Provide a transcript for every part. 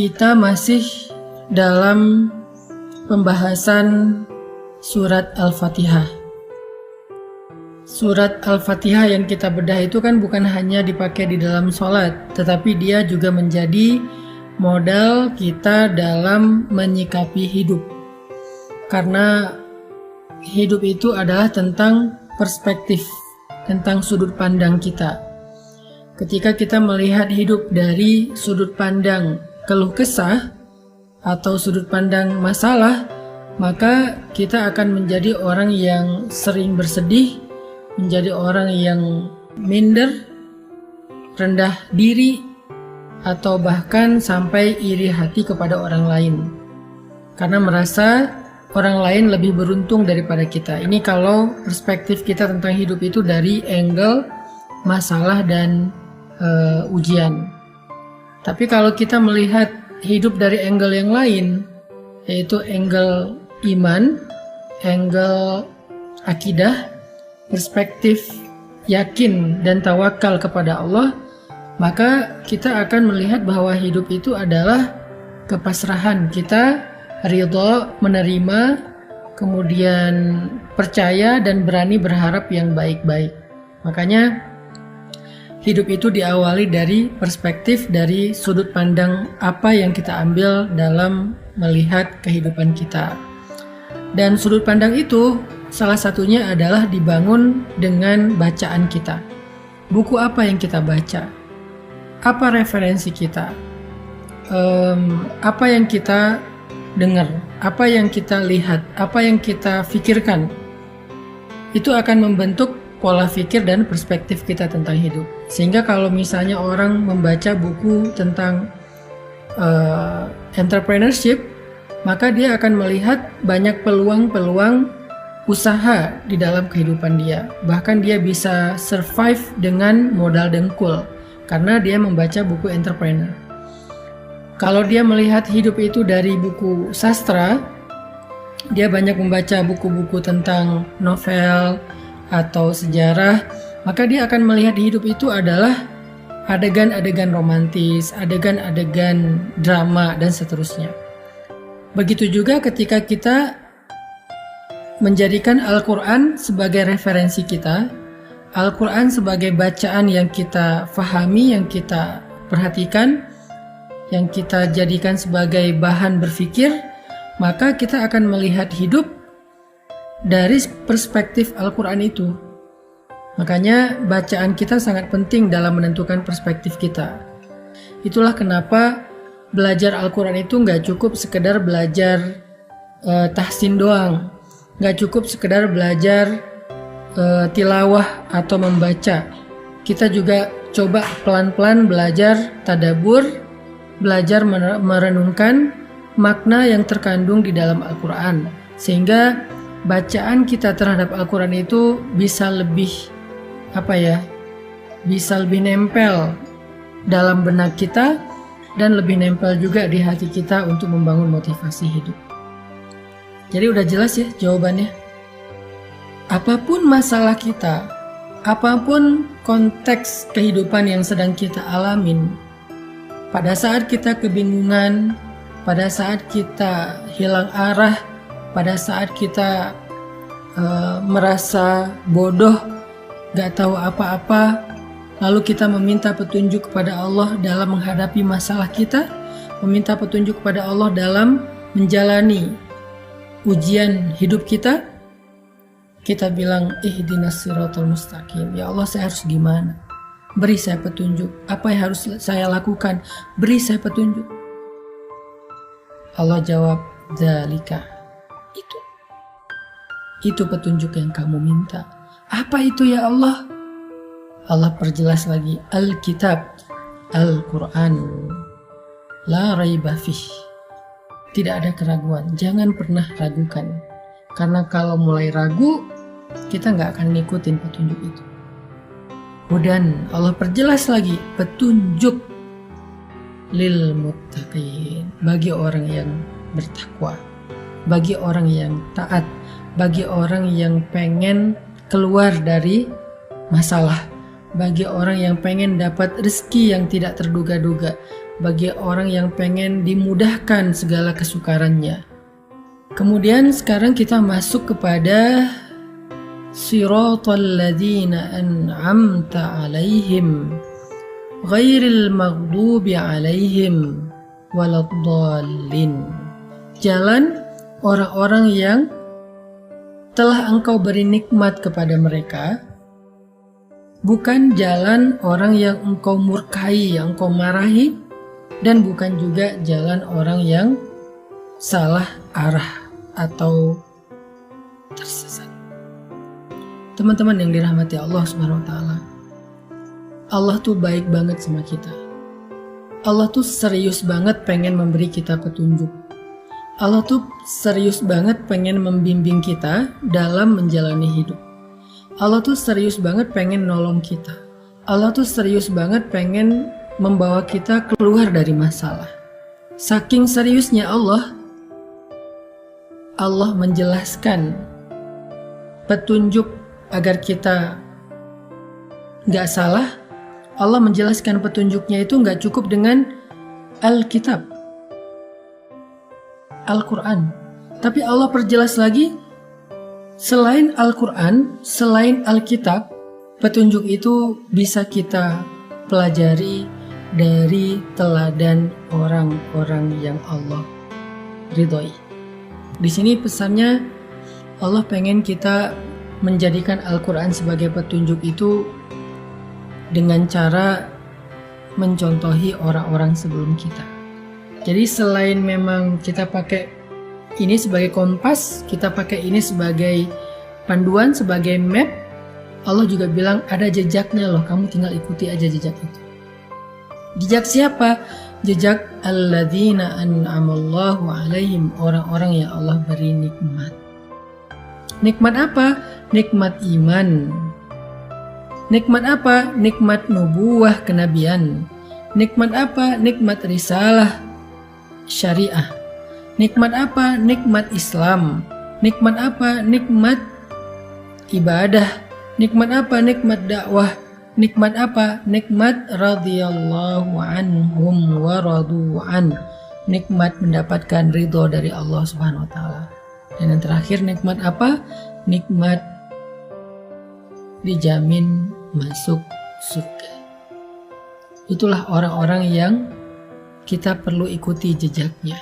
Kita masih dalam pembahasan surat Al-Fatihah. Surat Al-Fatihah yang kita bedah itu kan bukan hanya dipakai di dalam sholat, tetapi dia juga menjadi modal kita dalam menyikapi hidup. Karena hidup itu adalah tentang perspektif, tentang sudut pandang kita. Ketika kita melihat hidup dari sudut pandang keluh kesah atau sudut pandang masalah, maka kita akan menjadi orang yang sering bersedih, menjadi orang yang minder, rendah diri, atau bahkan sampai iri hati kepada orang lain karena merasa orang lain lebih beruntung daripada kita. Ini kalau perspektif kita tentang hidup itu dari angle masalah dan ujian. Tapi kalau kita melihat hidup dari angle yang lain, yaitu angle iman, angle akidah, perspektif yakin dan tawakal kepada Allah, maka kita akan melihat bahwa hidup itu adalah kepasrahan. Kita ridho, menerima, kemudian percaya dan berani berharap yang baik-baik. Makanya hidup itu diawali dari perspektif, dari sudut pandang apa yang kita ambil dalam melihat kehidupan kita. Dan sudut pandang itu salah satunya adalah dibangun dengan bacaan kita. Buku apa yang kita baca? Apa referensi kita? Apa yang kita dengar? Apa yang kita lihat? Apa yang kita pikirkan? Itu akan membentuk pola pikir dan perspektif kita tentang hidup. Sehingga kalau misalnya orang membaca buku tentang entrepreneurship, maka dia akan melihat banyak peluang-peluang usaha di dalam kehidupan dia. Bahkan dia bisa survive dengan modal dengkul karena dia membaca buku entrepreneur. Kalau dia melihat hidup itu dari buku sastra, dia banyak membaca buku-buku tentang novel atau sejarah, maka dia akan melihat hidup itu adalah adegan-adegan romantis, adegan-adegan drama, dan seterusnya. Begitu juga ketika kita menjadikan Al-Quran sebagai referensi kita, Al-Quran sebagai bacaan yang kita fahami, yang kita perhatikan, yang kita jadikan sebagai bahan berpikir, maka kita akan melihat hidup dari perspektif Al-Quran itu. Makanya bacaan kita sangat penting dalam menentukan perspektif kita. Itulah kenapa belajar Al-Quran itu nggak cukup sekedar belajar tahsin doang, nggak cukup sekedar belajar tilawah atau membaca. Kita juga coba pelan-pelan belajar tadabbur, belajar merenungkan makna yang terkandung di dalam Al-Quran, sehingga bacaan kita terhadap Al-Quran itu bisa lebih bisa lebih nempel dalam benak kita dan lebih nempel juga di hati kita untuk membangun motivasi hidup. Jadi udah jelas ya jawabannya. Apapun masalah kita, apapun konteks kehidupan yang sedang kita alamin, pada saat kita kebingungan, pada saat kita hilang arah, pada saat kita merasa bodoh, gak tahu apa-apa, lalu kita meminta petunjuk kepada Allah dalam menghadapi masalah kita, meminta petunjuk kepada Allah dalam menjalani ujian hidup kita, kita bilang ihdinas siratal mustaqim. Ya Allah, saya harus gimana? Beri saya petunjuk. Apa yang harus saya lakukan? Beri saya petunjuk. Allah jawab, dzalika. Itu petunjuk yang kamu minta. Apa itu ya Allah? Allah perjelas lagi, Alkitab, Al-Quran, la raiba fih. Tidak ada keraguan, jangan pernah ragukan. Karena kalau mulai ragu, kita nggak akan ngikutin petunjuk itu. Hudan, Allah perjelas lagi, petunjuk lil muttaqin, bagi orang yang bertakwa, bagi orang yang taat, bagi orang yang pengen keluar dari masalah, bagi orang yang pengen dapat rezeki yang tidak terduga-duga, bagi orang yang pengen dimudahkan segala kesukarannya. Kemudian sekarang kita masuk kepada siratal ladzina an'amta alaihim ghairil maghdubi alaihim waladdallin. Jalan orang-orang yang telah engkau beri nikmat kepada mereka, bukan jalan orang yang engkau murkai, yang engkau marahi, dan bukan juga jalan orang yang salah arah atau tersesat. Teman-teman yang dirahmati Allah Subhanahu wa taala, Allah tuh baik banget sama kita. Allah tuh serius banget pengen memberi kita petunjuk. Allah tuh serius banget pengen membimbing kita dalam menjalani hidup. Allah tuh serius banget pengen nolong kita. Allah tuh serius banget pengen membawa kita keluar dari masalah. Saking seriusnya Allah menjelaskan petunjuk agar kita gak salah. Allah menjelaskan petunjuknya itu gak cukup dengan Alkitab, Al-Quran. Tapi Allah perjelas lagi, selain Al-Quran, selain Alkitab, petunjuk itu bisa kita pelajari dari teladan orang-orang yang Allah ridhoi. Di sini pesannya, Allah pengen kita menjadikan Al-Quran sebagai petunjuk itu dengan cara mencontohi orang-orang sebelum kita. Jadi selain memang kita pakai ini sebagai kompas, kita pakai ini sebagai panduan, sebagai map, Allah juga bilang ada jejaknya loh, kamu tinggal ikuti aja jejak itu. Jejak siapa? Jejak alladzina an'amallahu alaihim, orang-orang yang Allah beri nikmat. Nikmat apa? Nikmat iman. Nikmat apa? Nikmat nubuwah kenabian. Nikmat apa? Nikmat risalah syariah. Nikmat apa? Nikmat Islam. Nikmat apa? Nikmat ibadah. Nikmat apa? Nikmat dakwah. Nikmat apa? Nikmat radhiyallahu anhum wa radu'an. Nikmat mendapatkan ridho dari Allah Subhanahu wa taala. Dan yang terakhir nikmat apa? Nikmat dijamin masuk surga. Itulah orang-orang yang kita perlu ikuti jejaknya.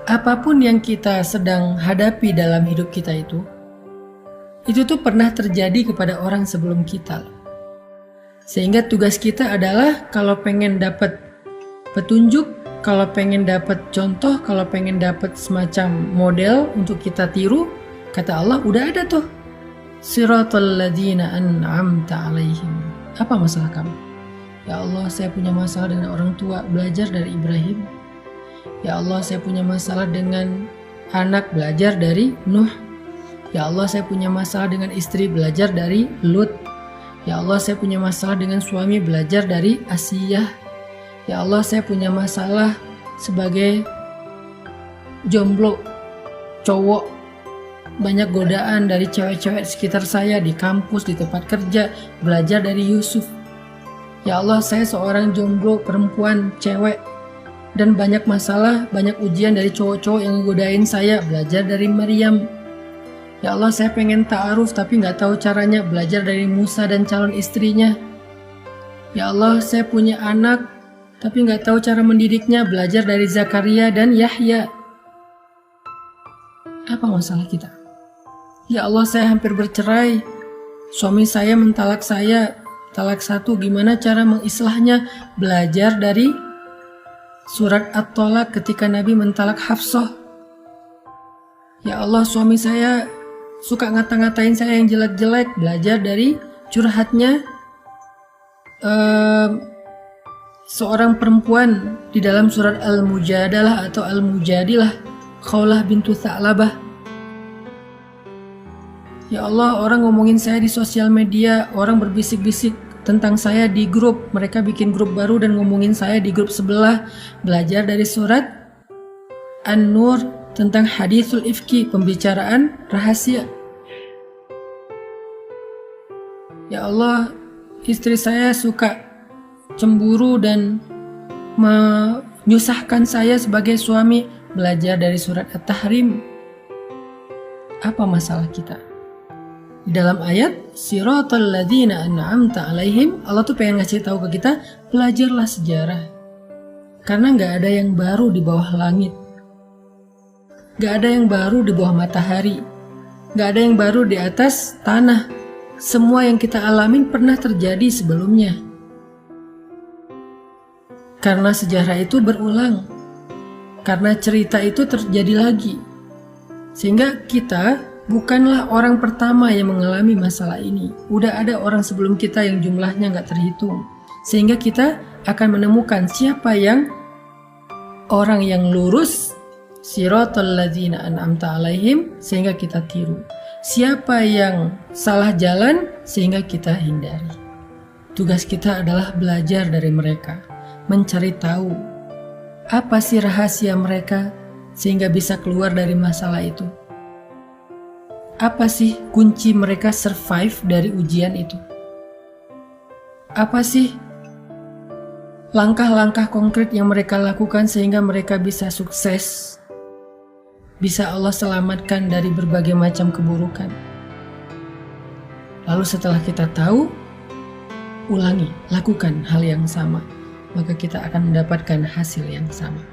Apapun yang kita sedang hadapi dalam hidup kita itu tuh pernah terjadi kepada orang sebelum kita. Sehingga tugas kita adalah kalau pengen dapat petunjuk, kalau pengen dapat contoh, kalau pengen dapat semacam model untuk kita tiru, kata Allah udah ada tuh. Siratal ladzina an'amta alaihim. Apa masalah kamu? Ya Allah, saya punya masalah dengan orang tua, belajar dari Ibrahim. Ya Allah, saya punya masalah dengan anak, belajar dari Nuh. Ya Allah, saya punya masalah dengan istri, belajar dari Lut. Ya Allah, saya punya masalah dengan suami, belajar dari Asiyah. Ya Allah, saya punya masalah sebagai jomblo, cowok, banyak godaan dari cewek-cewek sekitar saya di kampus, di tempat kerja, belajar dari Yusuf. Ya Allah, saya seorang jomblo perempuan, cewek, dan banyak masalah, banyak ujian dari cowok-cowok yang godain saya, belajar dari Maryam. Ya Allah, saya pengen ta'aruf tapi nggak tahu caranya, belajar dari Musa dan calon istrinya. Ya Allah, saya punya anak tapi nggak tahu cara mendidiknya, belajar dari Zakaria dan Yahya. Apa masalah kita? Ya Allah, saya hampir bercerai, suami saya mentalak saya, talak satu, gimana cara mengislahnya? Belajar dari surat At-Tolak ketika Nabi mentalak Hafsah. Ya Allah, suami saya suka ngata-ngatain saya yang jelek-jelek, belajar dari curhatnya seorang perempuan di dalam surat Al-Mujadalah atau Al-Mujadilah, Khawlah bintu Tha'labah. Ya Allah, orang ngomongin saya di sosial media, orang berbisik-bisik tentang saya di grup, mereka bikin grup baru dan ngomongin saya di grup sebelah, belajar dari surat An-Nur tentang hadithul ifki, pembicaraan rahasia. Ya Allah, istri saya suka cemburu dan menyusahkan saya sebagai suami, belajar dari surat At-Tahrim. Apa masalah kita? Di dalam ayat Siratal ladzina an'amta alaihim, Allah tuh pengen ngasih tahu ke kita, belajarlah sejarah. Karena gak ada yang baru di bawah langit. Gak ada yang baru di bawah matahari. Gak ada yang baru di atas tanah. Semua yang kita alamin pernah terjadi sebelumnya. Karena sejarah itu berulang. Karena cerita itu terjadi lagi. Sehingga kita bukanlah orang pertama yang mengalami masalah ini. Udah ada orang sebelum kita yang jumlahnya gak terhitung. Sehingga kita akan menemukan siapa yang orang yang lurus, Siratal ladzina an'amta alaihim, sehingga kita tiru. Siapa yang salah jalan, sehingga kita hindari. Tugas kita adalah belajar dari mereka, mencari tahu apa sih rahasia mereka sehingga bisa keluar dari masalah itu. Apa sih kunci mereka survive dari ujian itu? Apa sih langkah-langkah konkret yang mereka lakukan sehingga mereka bisa sukses? Bisa Allah selamatkan dari berbagai macam keburukan. Lalu setelah kita tahu, ulangi, lakukan hal yang sama, maka kita akan mendapatkan hasil yang sama.